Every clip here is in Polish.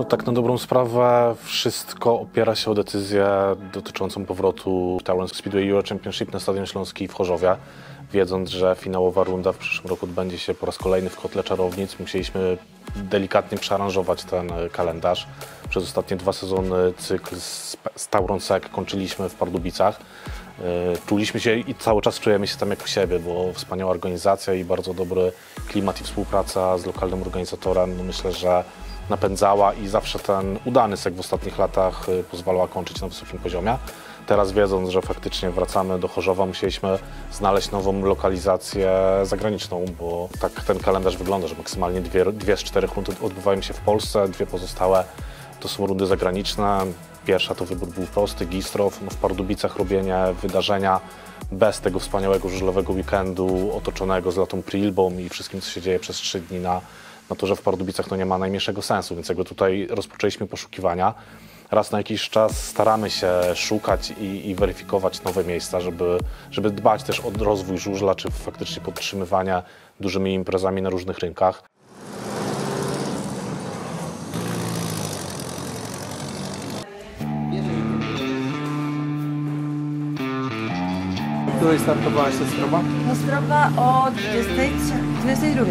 tak na dobrą sprawę wszystko opiera się o decyzję dotyczącą powrotu Tauron Speedway Euro Championship na Stadion Śląski w Chorzowie. Wiedząc, że finałowa runda w przyszłym roku odbędzie się po raz kolejny w Kotle Czarownic, musieliśmy delikatnie przearanżować ten kalendarz. Przez ostatnie 2 sezony cykl z Tauron Sec kończyliśmy w Pardubicach. Czuliśmy się i cały czas czujemy się tam jak u siebie, bo wspaniała organizacja i bardzo dobry klimat i współpraca z lokalnym organizatorem. No myślę, że napędzała i zawsze ten udany sek w ostatnich latach pozwalała kończyć na wysokim poziomie. Teraz wiedząc, że faktycznie wracamy do Chorzowa, musieliśmy znaleźć nową lokalizację zagraniczną, bo tak ten kalendarz wygląda, że maksymalnie 2 z 4 rund odbywają się w Polsce, 2 pozostałe to są rundy zagraniczne. Pierwsza to wybór był prosty, Gistrow, w Pardubicach robienie wydarzenia bez tego wspaniałego żużlowego weekendu otoczonego zlatą prilbą i wszystkim, co się dzieje przez 3 dni na torze w Pardubicach, to nie ma najmniejszego sensu, więc jakby tutaj rozpoczęliśmy poszukiwania. Raz na jakiś czas staramy się szukać i weryfikować nowe miejsca, żeby dbać też o rozwój żużla, czy faktycznie podtrzymywania dużymi imprezami na różnych rynkach. Której startowałaś ze Ostrowa? Ostrowa o 22.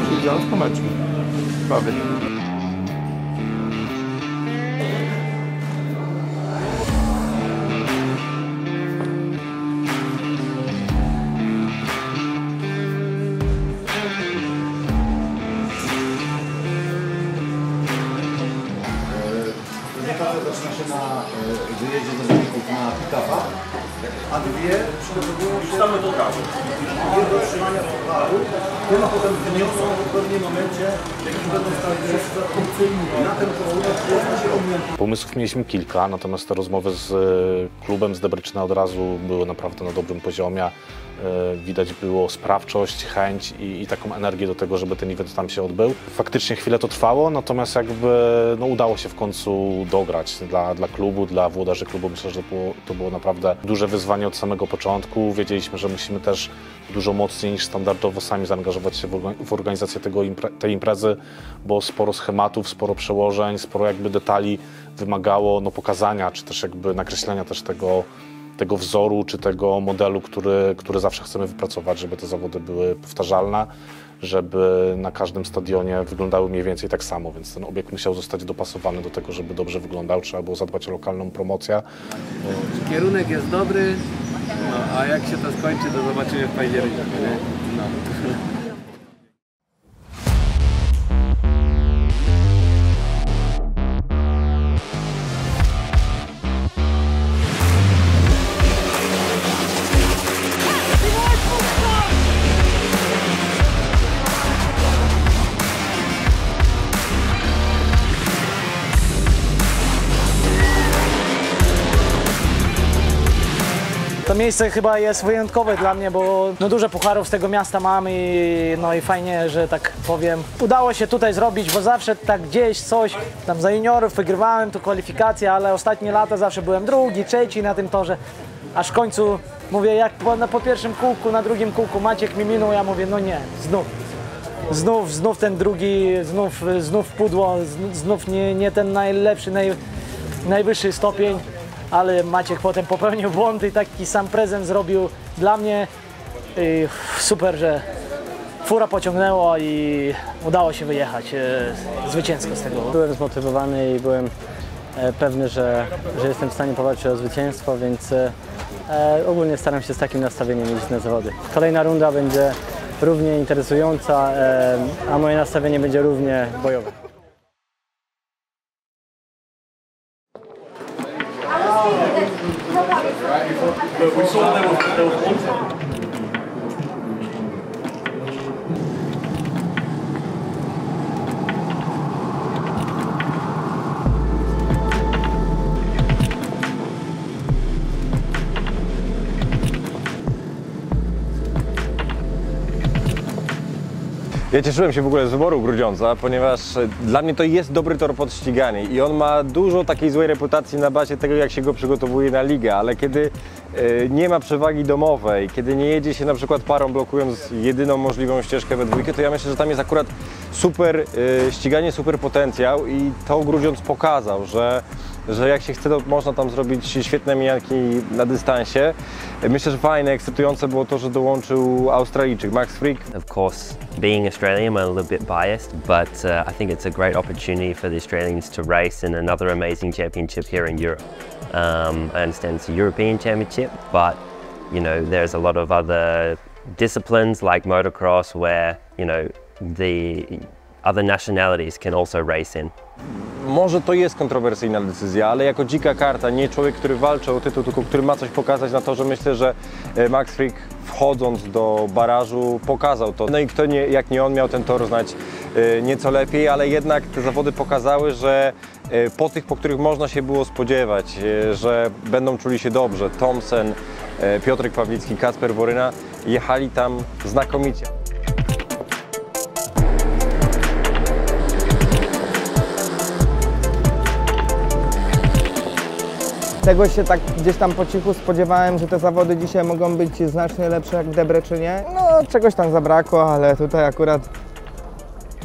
Czyli zaraz po meczu. Prawie. Zaczyna się na wyjeździe do zawodników na pick-upa, a 2 przygotowują się do trzymania pucharu, które potem wyniosą w pewnym momencie, jak będą stali na ten połudek, który się omijał. Pomysłów mieliśmy kilka, natomiast te rozmowy z klubem z Debreczyna od razu były naprawdę na dobrym poziomie. Widać było sprawczość, chęć i taką energię do tego, żeby ten event tam się odbył. Faktycznie chwilę to trwało, natomiast jakby udało się w końcu dograć dla klubu, dla włodarzy klubu. Myślę, że to było naprawdę duże wyzwanie od samego początku. Wiedzieliśmy, że musimy też dużo mocniej niż standardowo sami zaangażować się w organizację tej imprezy, bo sporo schematów, sporo przełożeń, sporo jakby detali wymagało pokazania, czy też jakby nakreślenia też tego wzoru, czy tego modelu, który zawsze chcemy wypracować, żeby te zawody były powtarzalne, żeby na każdym stadionie wyglądały mniej więcej tak samo, więc ten obiekt musiał zostać dopasowany do tego, żeby dobrze wyglądał. Trzeba było zadbać o lokalną promocję. Kierunek jest dobry, a jak się to skończy, to zobaczymy w październiku. No. To miejsce chyba jest wyjątkowe dla mnie, bo dużo pucharów z tego miasta mam i fajnie, że tak powiem, udało się tutaj zrobić, bo zawsze tak gdzieś coś, tam za juniorów wygrywałem tu kwalifikacje, ale ostatnie lata zawsze byłem drugi, trzeci na tym torze, aż w końcu mówię, jak po pierwszym kółku, na drugim kółku Maciek mi minął, ja mówię, no nie, znów ten drugi, znów pudło, znów nie ten najlepszy, najwyższy stopień. Ale Maciek potem popełnił błąd i taki sam prezent zrobił dla mnie. I super, że fura pociągnęło i udało się wyjechać zwycięsko z tego. Byłem zmotywowany i byłem pewny, że jestem w stanie powalczyć o zwycięstwo, więc ogólnie staram się z takim nastawieniem iść na zawody. Kolejna runda będzie równie interesująca, a moje nastawienie będzie równie bojowe. Ja cieszyłem się w ogóle z wyboru Grudziądza, ponieważ dla mnie to jest dobry tor pod ściganie i on ma dużo takiej złej reputacji na bazie tego, jak się go przygotowuje na ligę, ale kiedy nie ma przewagi domowej, kiedy nie jedzie się na przykład parą, blokując jedyną możliwą ścieżkę we dwójkę, to ja myślę, że tam jest akurat super ściganie, super potencjał i to Grudziądz pokazał, że jak się chce, to można tam zrobić świetne mijanki na dystansie. Myślę, że fajne, ekscytujące było to, że dołączył Australijczyk Max Frick. Of course, being Australian, I'm a little bit biased, but I think it's a great opportunity for the Australians to race in another amazing championship here in Europe. I understand it's a European championship, but you know, there's a lot of other disciplines like motocross where, you know, the other nationalities can also race in. Może to jest kontrowersyjna decyzja, ale jako dzika karta, nie człowiek, który walczy o tytuł, tylko który ma coś pokazać na to, że myślę, że Max Frick wchodząc do barażu pokazał to. No i kto jak nie on miał ten tor znać nieco lepiej, ale jednak te zawody pokazały, że po tych, po których można się było spodziewać, że będą czuli się dobrze, Thomsen, Piotrek Pawlicki, Kacper Woryna jechali tam znakomicie. Tego się tak gdzieś tam po cichu spodziewałem, że te zawody dzisiaj mogą być znacznie lepsze jak w Debreczynie. No, czegoś tam zabrakło, ale tutaj akurat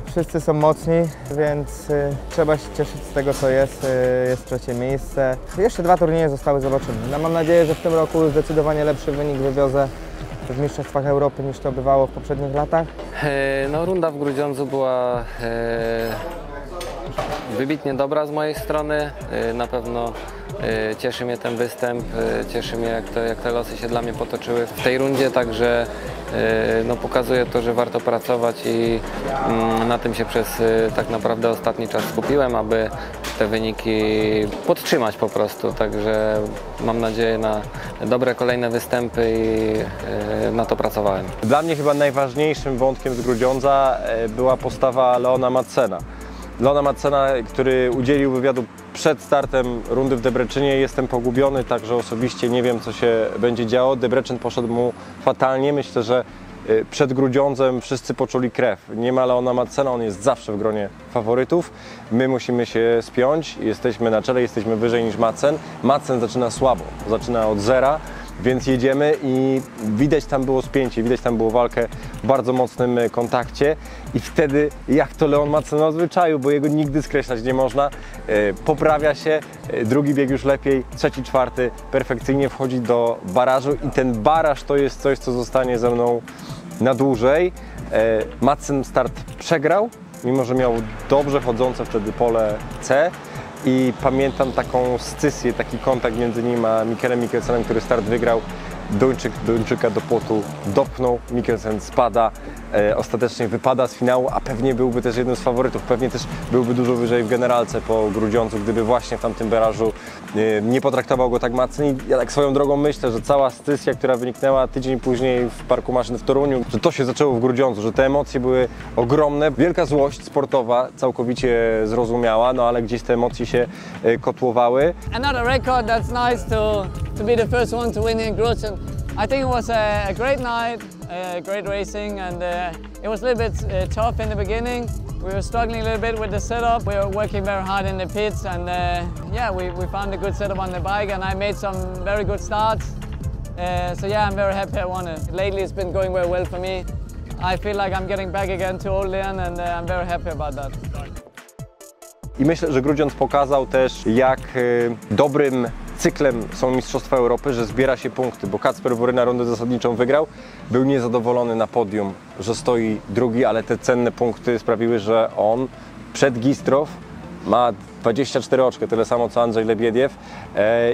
wszyscy są mocni, więc trzeba się cieszyć z tego, co jest. Jest trzecie miejsce. Jeszcze 2 turnieje zostały, zobaczymy. No, mam nadzieję, że w tym roku zdecydowanie lepszy wynik wywiozę w Mistrzostwach Europy niż to bywało w poprzednich latach. No, runda w Grudziądzu była wybitnie dobra z mojej strony. Na pewno cieszy mnie ten występ, cieszy mnie jak te losy się dla mnie potoczyły w tej rundzie, także no, pokazuje to, że warto pracować i na tym się przez tak naprawdę ostatni czas skupiłem, aby te wyniki podtrzymać po prostu, także mam nadzieję na dobre kolejne występy i na to pracowałem. Dla mnie chyba najważniejszym wątkiem z Grudziądza była postawa Leona Madsena. Leona Madsena, który udzielił wywiadu przed startem rundy w Debreczynie. Jestem pogubiony, także osobiście nie wiem, co się będzie działo. Debreczyn poszedł mu fatalnie. Myślę, że przed Grudziądzem wszyscy poczuli krew. Nie ma Leona Madsena, on jest zawsze w gronie faworytów. My musimy się spiąć, jesteśmy na czele, jesteśmy wyżej niż Madsen. Madsen zaczyna słabo, zaczyna od zera. Więc jedziemy i widać tam było spięcie, widać tam było walkę w bardzo mocnym kontakcie i wtedy jak to Leon Madsen na zwyczaju, bo jego nigdy skreślać nie można, poprawia się, drugi bieg już lepiej, trzeci, czwarty perfekcyjnie wchodzi do barażu i ten baraż to jest coś, co zostanie ze mną na dłużej. Madsen start przegrał, mimo że miał dobrze chodzące wtedy pole C. I pamiętam taką scysję, taki kontakt między nim a Mikkelem Mikkelsenem, który start wygrał. Duńczyka do płotu dopnął, Mikkelsen spada, ostatecznie wypada z finału, a pewnie byłby też jednym z faworytów, pewnie też byłby dużo wyżej w generalce po Grudziądzu, gdyby właśnie w tamtym barażu nie potraktował go tak Madsen. I ja tak swoją drogą myślę, że cała scysja, która wyniknęła tydzień później w Parku Maszyn w Toruniu, że to się zaczęło w Grudziądzu, że te emocje były ogromne, wielka złość sportowa, całkowicie zrozumiała, no ale gdzieś te emocje się kotłowały. Another record, that's nice to be the first one to win in Grudgeon. I think it was a great night, great racing, and it was a little bit tough in the beginning. We were struggling a little bit with the setup. We were working very hard in the pits, and yeah, we found a good setup on the bike, and I made some very good starts. So yeah, I'm very happy I won it. Lately it's been going very well for me. I feel like I'm getting back again to Old Leon, and I'm very happy about that. I myślę, że Grudziądz pokazał też, jak dobrym cyklem są Mistrzostwa Europy, że zbiera się punkty, bo Kacper Woryna rundę zasadniczą wygrał, był niezadowolony na podium, że stoi drugi, ale te cenne punkty sprawiły, że on przed Gistrow ma 24 oczka, tyle samo co Andrzej Lebiediew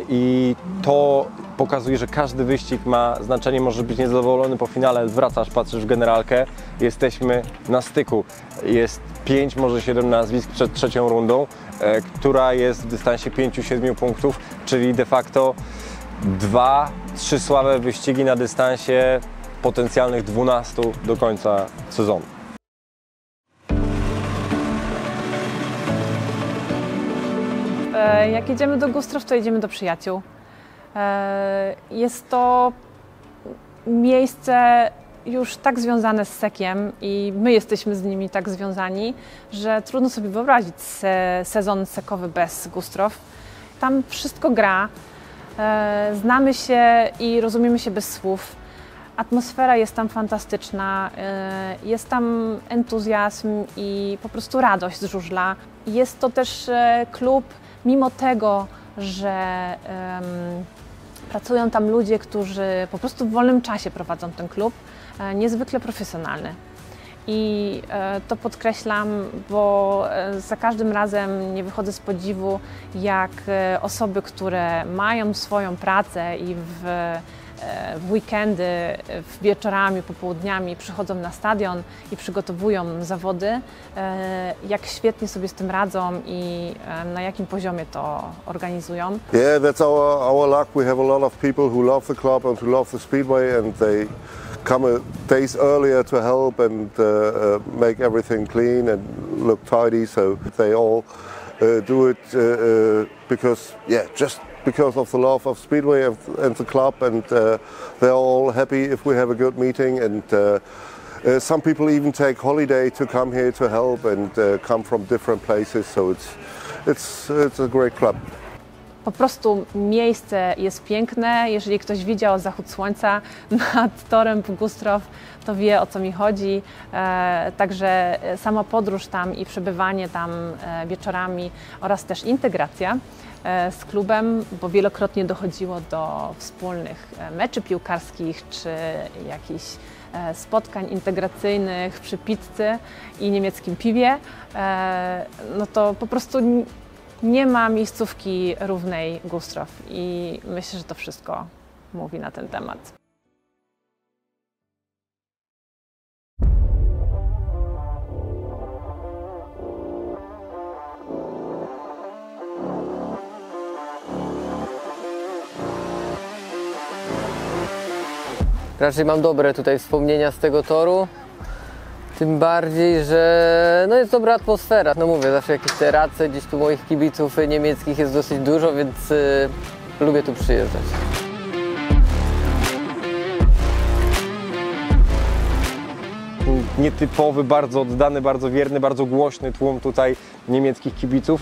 i to pokazuje, że każdy wyścig ma znaczenie, możesz być niezadowolony po finale, wracasz, patrzysz w generalkę, jesteśmy na styku. Jest 5, może 7 nazwisk przed trzecią rundą, która jest w dystansie 5-7 punktów, czyli de facto 2-3 słabe wyścigi na dystansie potencjalnych 12 do końca sezonu. Jak jedziemy do Gistrow, to jedziemy do przyjaciół. Jest to miejsce już tak związane z sekiem i my jesteśmy z nimi tak związani, że trudno sobie wyobrazić sezon sekowy bez Gustrow. Tam wszystko gra, znamy się i rozumiemy się bez słów. Atmosfera jest tam fantastyczna, jest tam entuzjazm i po prostu radość z żużla. Jest to też klub, mimo tego, że pracują tam ludzie, którzy po prostu w wolnym czasie prowadzą ten klub, niezwykle profesjonalny. I to podkreślam, bo za każdym razem nie wychodzę z podziwu, jak osoby, które mają swoją pracę i w weekendy, wieczorami, popołudniami przychodzą na stadion i przygotowują zawody, jak świetnie sobie z tym radzą i na jakim poziomie to organizują. Yeah, that's our luck. We have a lot of people who love the club and who love the speedway, and they come days earlier to help and make everything clean and look tidy. So they all do it because, yeah, just because of the love of Speedway and the club, and they're all happy if we have a good meeting, and some people even take holiday to come here to help and come from different places, so it's a great club. Po prostu miejsce jest piękne. Jeżeli ktoś widział zachód słońca nad torem w Gustrow, to wie, o co mi chodzi. Także sama podróż tam i przebywanie tam wieczorami oraz też integracja z klubem, bo wielokrotnie dochodziło do wspólnych meczy piłkarskich czy jakichś spotkań integracyjnych przy pizzy i niemieckim piwie, no to po prostu nie ma miejscówki równej Gustrow i myślę, że to wszystko mówi na ten temat. Raczej mam dobre tutaj wspomnienia z tego toru. Tym bardziej, że no jest dobra atmosfera. No mówię, zawsze jakieś te race, gdzieś tu moich kibiców niemieckich jest dosyć dużo, więc lubię tu przyjeżdżać. Nietypowy, bardzo oddany, bardzo wierny, bardzo głośny tłum tutaj niemieckich kibiców,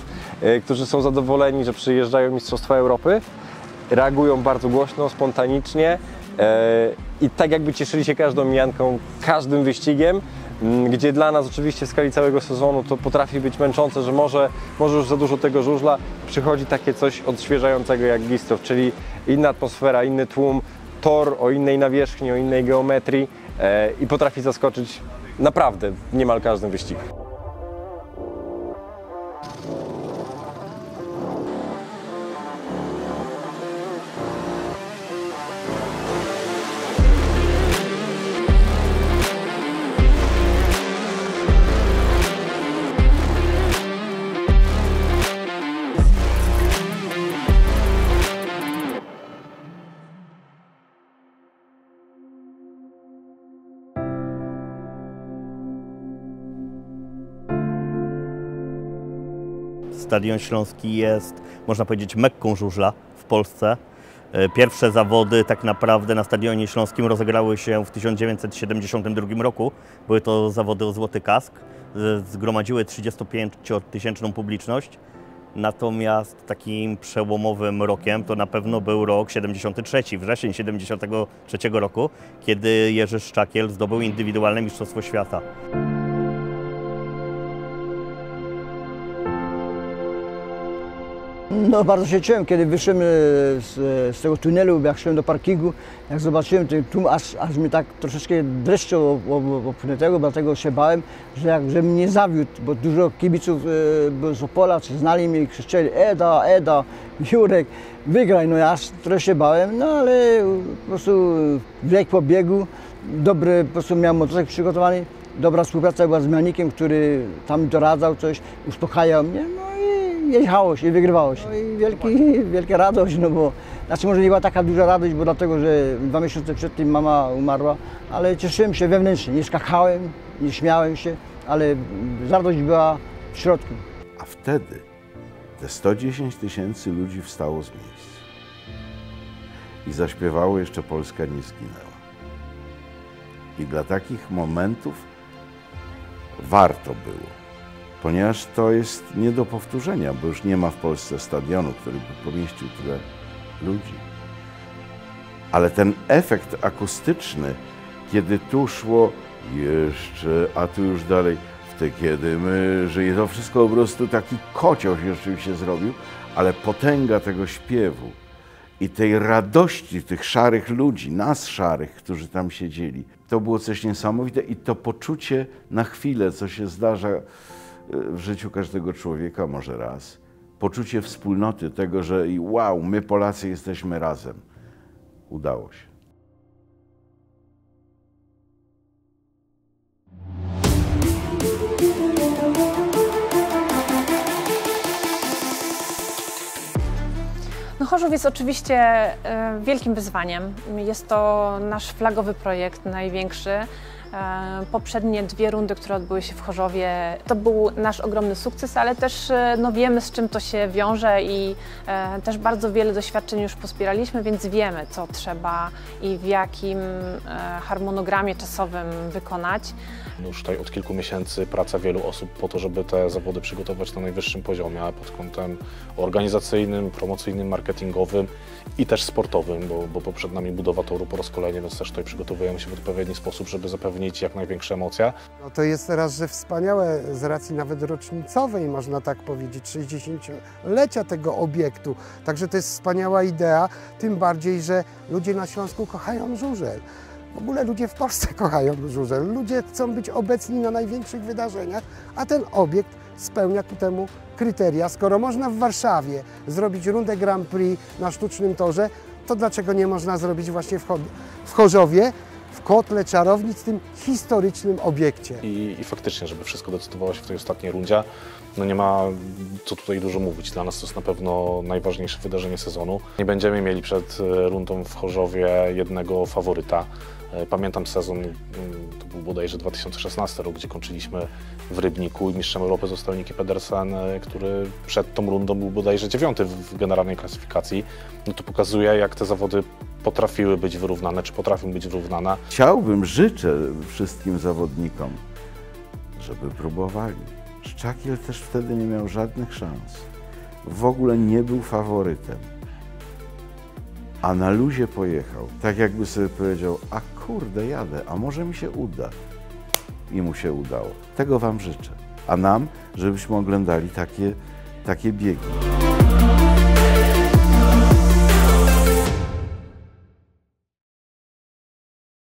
którzy są zadowoleni, że przyjeżdżają Mistrzostwa Europy. Reagują bardzo głośno, spontanicznie i tak jakby cieszyli się każdą mijanką, każdym wyścigiem, gdzie dla nas oczywiście w skali całego sezonu to potrafi być męczące, że może już za dużo tego żużla, przychodzi takie coś odświeżającego jak Gustrow, czyli inna atmosfera, inny tłum, tor o innej nawierzchni, o innej geometrii i potrafi zaskoczyć naprawdę w niemal każdym wyścigu. Stadion Śląski jest, można powiedzieć, Mekką żużla w Polsce. Pierwsze zawody tak naprawdę na Stadionie Śląskim rozegrały się w 1972 roku. Były to zawody o Złoty Kask. Zgromadziły 35-tysięczną publiczność. Natomiast takim przełomowym rokiem to na pewno był rok 73, wrzesień 73 roku, kiedy Jerzy Szczakiel zdobył indywidualne Mistrzostwo Świata. No, bardzo się czułem, kiedy wyszedłem z tego tunelu, jak szedłem do parkingu, jak zobaczyłem ten tłum, aż mi tak troszeczkę dreszczo opłynęło, dlatego się bałem, że mnie nie zawiódł, bo dużo kibiców z Opola, czy znali mnie i krzyczeli Eda, Jurek, wygraj, no ja aż trochę się bałem, no ale po prostu wlek po biegu, dobry, po prostu miałem motocykl przygotowany, dobra współpraca była z mechanikiem, który tam mi doradzał coś, uspokajał mnie, no i jechało się i wygrywało się. No i wielka radość, no bo, znaczy może nie była taka duża radość, bo dlatego, że 2 miesiące przed tym mama umarła, ale cieszyłem się wewnętrznie, nie skakałem, nie śmiałem się, ale radość była w środku. A wtedy te 110 000 ludzi wstało z miejsc i zaśpiewało jeszcze Polska nie zginęła. I dla takich momentów warto było, ponieważ to jest nie do powtórzenia, bo już nie ma w Polsce stadionu, który by pomieścił tyle ludzi. Ale ten efekt akustyczny, kiedy tu szło jeszcze, a tu już dalej, kiedy my, że to wszystko po prostu taki kocioł się rzeczywiście zrobił, ale potęga tego śpiewu i tej radości tych szarych ludzi, nas szarych, którzy tam siedzieli, to było coś niesamowite i to poczucie na chwilę, co się zdarza w życiu każdego człowieka może raz, poczucie wspólnoty tego, że wow, my Polacy jesteśmy razem, udało się. No, Chorzów jest oczywiście wielkim wyzwaniem. Jest to nasz flagowy projekt, największy. Poprzednie 2 rundy, które odbyły się w Chorzowie, to był nasz ogromny sukces, ale też no, wiemy, z czym to się wiąże i też bardzo wiele doświadczeń już pozbieraliśmy, więc wiemy, co trzeba i w jakim harmonogramie czasowym wykonać. Już tutaj od kilku miesięcy praca wielu osób po to, żeby te zawody przygotować na najwyższym poziomie, pod kątem organizacyjnym, promocyjnym, marketingowym i też sportowym, bo przed nami budowa toru po raz kolejny, więc też tutaj przygotowujemy się w odpowiedni sposób, żeby zapewnić jak największe emocje. No to jest raz, że wspaniałe z racji nawet rocznicowej, można tak powiedzieć, 60-lecia tego obiektu. Także to jest wspaniała idea, tym bardziej, że ludzie na Śląsku kochają żużel. W ogóle ludzie w Polsce kochają żużel. Ludzie chcą być obecni na największych wydarzeniach, a ten obiekt spełnia ku temu kryteria. Skoro można w Warszawie zrobić rundę Grand Prix na sztucznym torze, to dlaczego nie można zrobić właśnie w Chorzowie, w kotle czarownic, tym historycznym obiekcie. I faktycznie, żeby wszystko decydowało się w tej ostatniej rundzie, no nie ma co tutaj dużo mówić. Dla nas to jest na pewno najważniejsze wydarzenie sezonu. Nie będziemy mieli przed rundą w Chorzowie jednego faworyta. Pamiętam sezon, to był bodajże 2016 rok, gdzie kończyliśmy w Rybniku i mistrzem Europy został Nicky Pedersen, który przed tą rundą był bodajże 9. w generalnej klasyfikacji. No to pokazuje, jak te zawody potrafiły być wyrównane, czy potrafią być wyrównane. Chciałbym, życzę wszystkim zawodnikom, żeby próbowali. Szczakiel też wtedy nie miał żadnych szans. W ogóle nie był faworytem. A na luzie pojechał. Tak jakby sobie powiedział, a kurde, jadę, a może mi się uda. I mu się udało. Tego wam życzę. A nam, żebyśmy oglądali takie biegi.